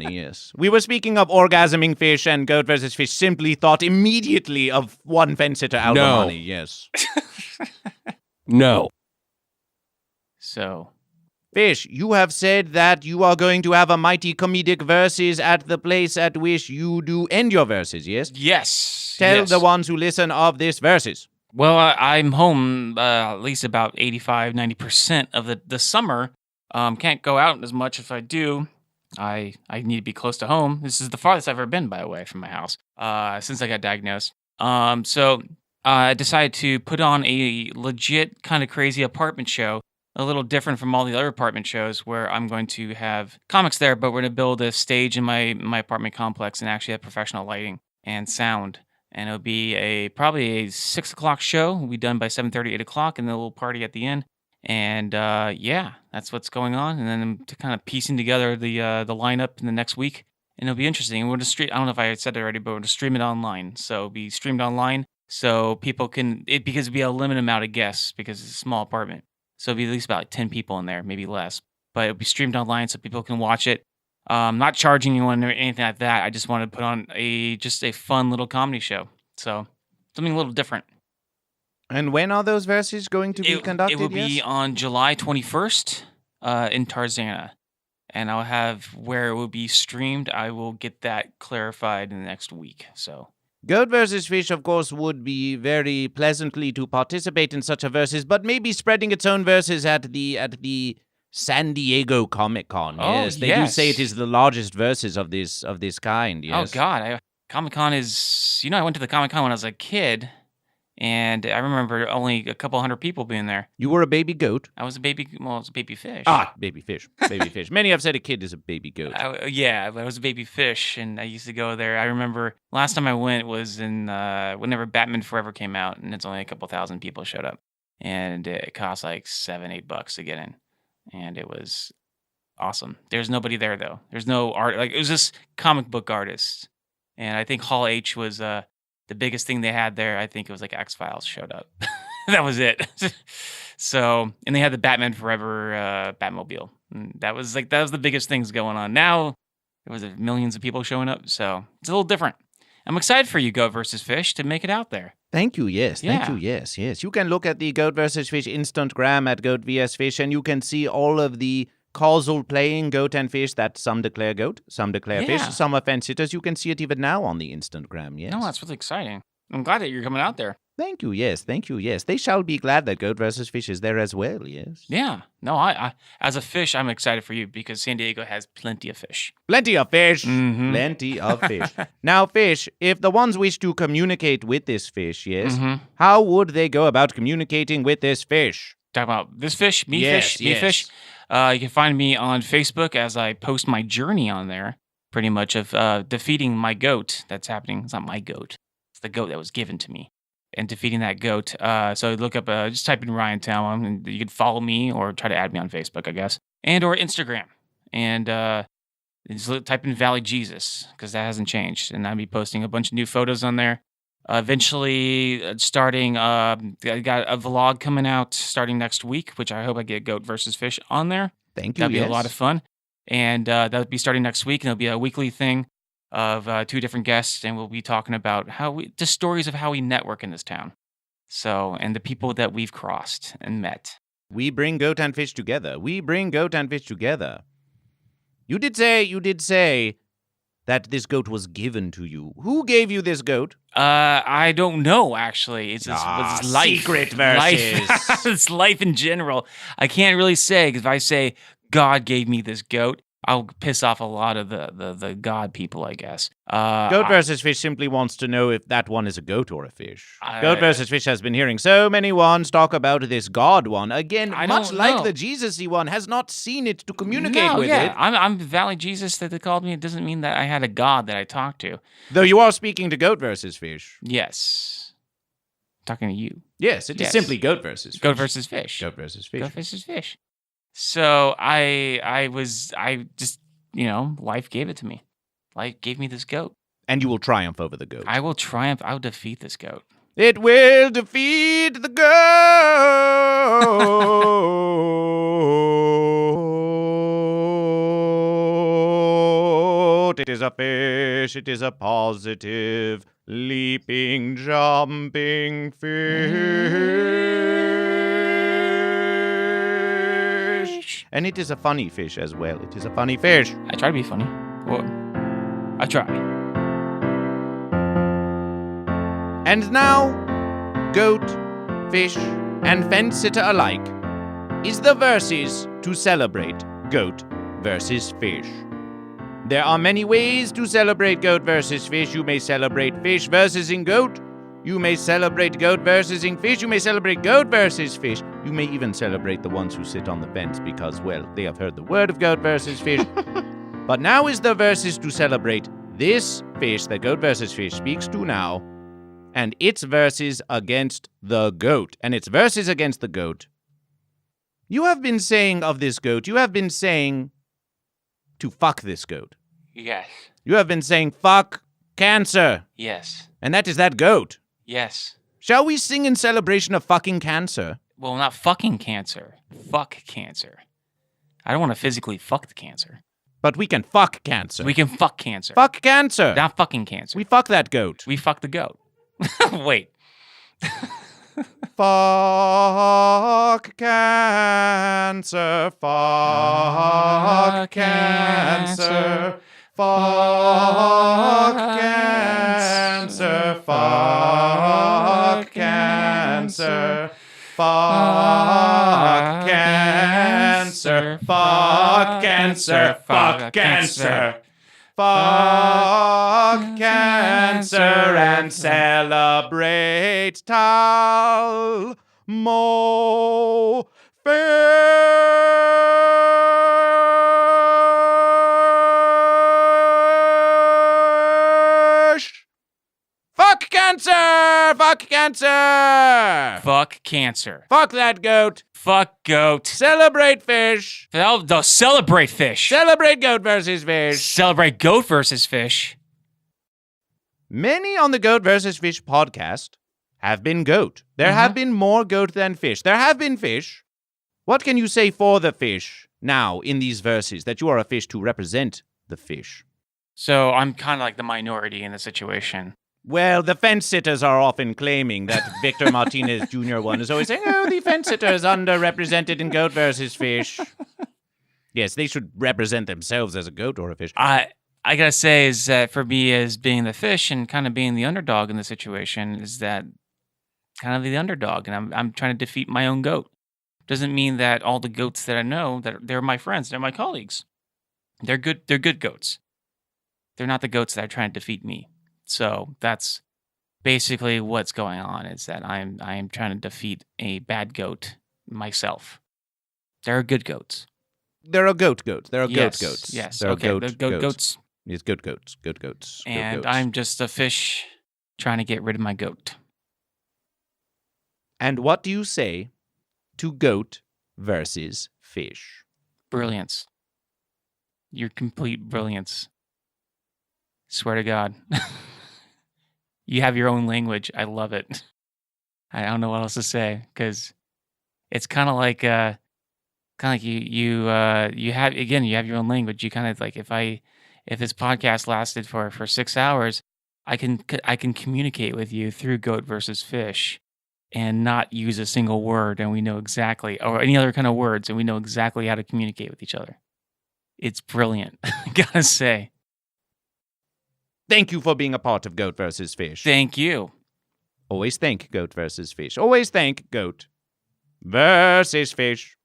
yes. We were speaking of orgasming fish, and Goat versus Fish simply thought immediately of one fence-sitter Albamani, yes. No. So... Fish, you have said that you are going to have a mighty comedic verses at the place at which you do end your verses, yes? Yes. Tell the ones who listen of this verses. Well, I'm home at least about 85-90% of the summer. Can't go out as much if I do. I need to be close to home. This is the farthest I've ever been, by the way, from my house since I got diagnosed. So I decided to put on a legit kind of crazy apartment show, a little different from all the other apartment shows where I'm going to have comics there, but we're going to build a stage in my apartment complex and actually have professional lighting and sound. And it'll be probably a 6 o'clock show. It'll be done by 7:30, 8 o'clock, and then a little party at the end. And yeah, that's what's going on. And then I'm kind of piecing together the lineup in the next week, and it'll be interesting. We're going to stream. I don't know if I said it already, but we're going to stream it online. So it'll be streamed online, so people can because it'll be a limited amount of guests because it's a small apartment. So it'll be at least about 10 people in there, maybe less. But it'll be streamed online, so people can watch it. Not charging anyone or anything like that. I just want to put on just a fun little comedy show. So something a little different. And when are those verses going to be conducted? It will be on July 21st in Tarzana. And I'll have where it will be streamed. I will get that clarified in the next week. So Goat versus Fish, of course, would be very pleasantly to participate in such a versus, but maybe spreading its own verses at the San Diego Comic-Con. Yes, they do say it is the largest versus of this kind. Yes. Oh God, Comic-Con is, I went to the Comic-Con when I was a kid, and I remember only a couple hundred people being there. You were a baby goat. I was a baby fish. Baby fish. Baby fish. Many have said a kid is a baby goat. I was a baby fish, and I used to go there. I remember last time I went was in whenever Batman Forever came out, and it's only a couple thousand people showed up, and it cost like $7-8 to get in, and it was awesome. There's nobody there though. There's no art. Like, it was just comic book artists, and I think Hall H was the biggest thing they had there. I think it was like X-Files showed up. That was it. So, and they had the Batman Forever Batmobile. And that was the biggest things going on. Now there was millions of people showing up, so it's a little different. I'm excited for you, GoatVsFish, to make it out there. Thank you, yes. Yeah. Thank you, yes, yes. You can look at the GoatVsFish Instagram at GoatVsFish, and you can see all of the causal playing goat and fish that some declare goat, some declare fish, Yeah. some are fence sitters. You can see it even now on the Instagram, yes. No, that's really exciting. I'm glad that you're coming out there. Thank you, yes. Thank you, yes. They shall be glad that GoatVsFish is there as well, yes. Yeah. No, I as a fish, I'm excited for you because San Diego has plenty of fish. Plenty of fish. Mhm. Plenty of fish. Now, fish, if the ones wish to communicate with this fish, yes, Mhm. how would they go about communicating with this fish? Talking about this fish, me Yes, fish, me yes. fish. You can find me on Facebook as I post my journey on there, pretty much of defeating my goat. That's happening. It's not my goat. It's the goat that was given to me, and defeating that goat. So look up, just type in Ryan Talmo, and you can follow me or try to add me on Facebook, I guess, and or Instagram, and just type in Valley Jesus because that hasn't changed, and I'll be posting a bunch of new photos on there. Eventually, starting, I got a vlog coming out starting next week, which I hope I get GoatVsFish on there. Thank you, That'd be yes. a lot of fun. And that'll be starting next week, and it'll be a weekly thing of 2 different guests, and we'll be talking about just stories of how we network in this town. So, and the people that we've crossed and met. We bring goat and fish together. We bring goat and fish together. You did say that this goat was given to you. Who gave you this goat? I don't know, actually. It's life. Secret versus. Life. It's life in general. I can't really say, because if I say God gave me this goat, I'll piss off a lot of the God people, I guess. GoatVsFish simply wants to know if that one is a goat or a fish. I- GoatVsFish has been hearing so many ones talk about this God one. Again, I much don't like know. the Jesus-y one, has not seen it to communicate with it. I'm Valley Jesus that they called me. It doesn't mean that I had a God that I talked to. Though you are speaking to GoatVsFish. Yes. Talking to you. Yes, it is Yes. simply GoatVsFish. GoatVsFish. GoatVsFish. GoatVsFish. So I just, life gave it to me. Life gave me this goat. And you will triumph over the goat. I will triumph. I will defeat this goat. It will defeat the goat. It is a fish. It is a positive, leaping, jumping fish. And it is a funny fish as well. It is a funny fish. I try to be funny. Well, I try. And now, goat, fish, and fence sitter alike, is the verses to celebrate goat versus fish. There are many ways to celebrate goat versus fish. You may celebrate fish versus goat. You may celebrate goat versus fish. You may celebrate goat versus fish. You may even celebrate the ones who sit on the fence because, well, they have heard the word of goat versus fish. But now is the verses to celebrate this fish that GoatVsFish speaks to now, and its verses against the goat. And its verses against the goat. You have been saying of this goat, you have been saying to fuck this goat. Yes. You have been saying fuck cancer. Yes. And that is that goat. Yes. Shall we sing in celebration of fucking cancer? Well, not fucking cancer. Fuck cancer. I don't want to physically fuck the cancer. But we can fuck cancer. We can fuck cancer. Fuck cancer. Not fucking cancer. We fuck that goat. We fuck the goat. Wait. Fuck cancer. Fuck cancer. Fuck cancer. Fuck cancer. Fuck cancer. Fuck cancer. Fuck cancer. Fuck Fuck cancer and celebrate Talmo fish. Fuck cancer! Fuck cancer! Fuck cancer. Fuck that goat. Fuck goat. Celebrate fish. They'll celebrate fish. Celebrate goat versus fish. Celebrate goat versus fish. Many on the Goat vs. Fish podcast have been goat. There have been more goat than fish. There have been fish. What can you say for the fish now in these verses that you are a fish to represent the fish? So I'm kind of like the minority in the situation. Well, the fence sitters are often claiming that Victor Martinez Jr. one is always saying, oh, the fence sitter is underrepresented in Goat vs. Fish. Yes, they should represent themselves as a goat or a fish. I gotta say is that for me as being the fish and kind of being the underdog in the situation is that kind of the underdog and I'm trying to defeat my own goat. Doesn't mean that all the goats that I know that they're my friends, they're my colleagues. They're good goats. They're not the goats that are trying to defeat me. So that's basically what's going on is that I am trying to defeat a bad goat myself. There are good goats. There are goats. There are Yes, goats. yes, There are okay, they're goats. Yes, goats. Goats. And goats. I'm just a fish trying to get rid of my goat. And what do you say to goat versus fish? Brilliance. Your complete brilliance. Swear to God. You have your own language. I love it. I don't know what else to say because it's kind of like you have your own language. You kind of like if this podcast lasted for 6 hours, I can communicate with you through goat versus fish and not use a single word, and we know exactly, or any other kind of words, and we know exactly how to communicate with each other. It's brilliant, I gotta say. Thank you for being a part of Goat versus Fish. Thank you. Always thank Goat versus Fish. Always thank Goat versus Fish.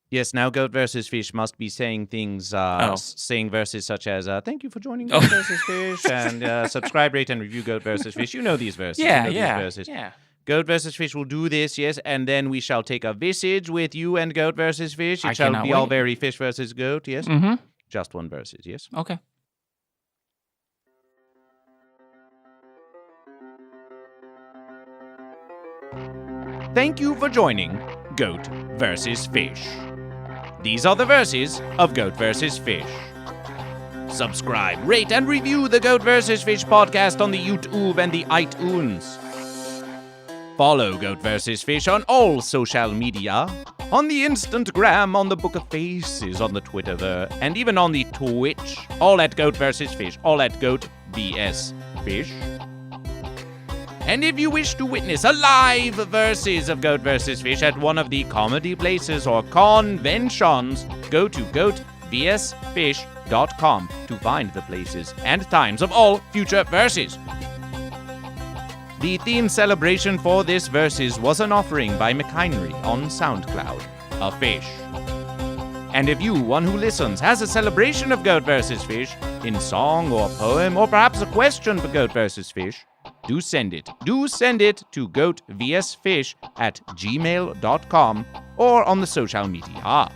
Yes, now Goat versus Fish must be saying things, saying verses such as, thank you for joining Goat versus Fish, and subscribe, rate, and review Goat versus Fish. You know these verses. Yeah, you know yeah, these verses. yeah. Goat versus Fish will do this, yes, and then we shall take a visage with you and Goat versus Fish. It I shall cannot be all wait. very fish versus goat, yes? Mm-hmm. Just one versus, yes? Okay. Thank you for joining Goat versus Fish. These are the verses of Goat vs. Fish. Subscribe, rate, and review the Goat vs. Fish podcast on the YouTube and the iTunes. Follow Goat vs. Fish on all social media, on the Instagram, on the Book of Faces, on the Twitter, and even on the Twitch, all at Goat vs. Fish, all at GoatVsFish. And if you wish to witness a live versus of Goat vs. Fish at one of the comedy places or conventions, go to GoatVsFish.com to find the places and times of all future verses. The theme celebration for this verses was an offering by McHenry on SoundCloud, a fish. And if you, one who listens, has a celebration of Goat vs. Fish, in song or poem, or perhaps a question for Goat vs. Fish, do send it. Do send it to GoatVsFish@gmail.com or on the social media.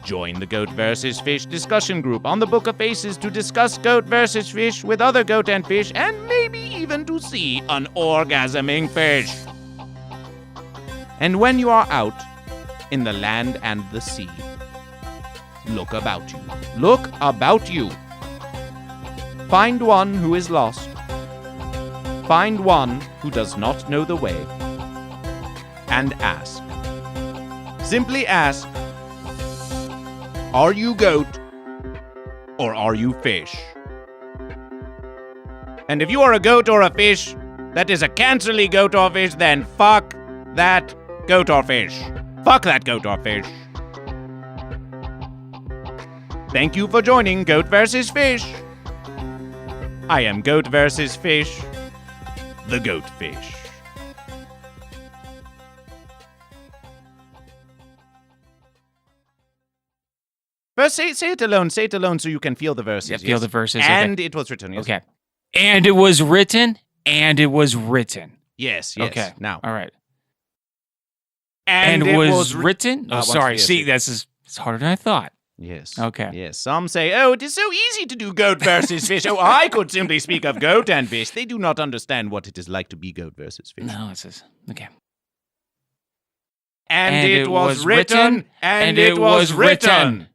Join the Goat vs. Fish discussion group on the Book of Faces to discuss Goat vs. Fish with other goat and fish, and maybe even to see an orgasming fish. And when you are out in the land and the sea, look about you. Look about you. Find one who is lost. Find one who does not know the way. And ask. Simply ask, are you goat or are you fish? And if you are a goat or a fish that is a cancerly goat or fish, then fuck that goat or fish. Fuck that goat or fish. Thank you for joining Goat vs. Fish. I am Goat vs. Fish, the Goat Fish. First, say it alone. Say it alone so you can feel the verses. Yeah, feel the verses. And it was written. Yes. Okay. And it was written. And it was written. Yes. Okay. Now. All right. And it it was was written. Oh, once sorry. again, See, it's harder than I thought. Yes. Okay. Yes. Some say, oh, it is so easy to do goat versus fish. Oh, I could simply speak of goat and fish. They do not understand what it is like to be goat versus fish. No, it says okay. And it was written. And it was written.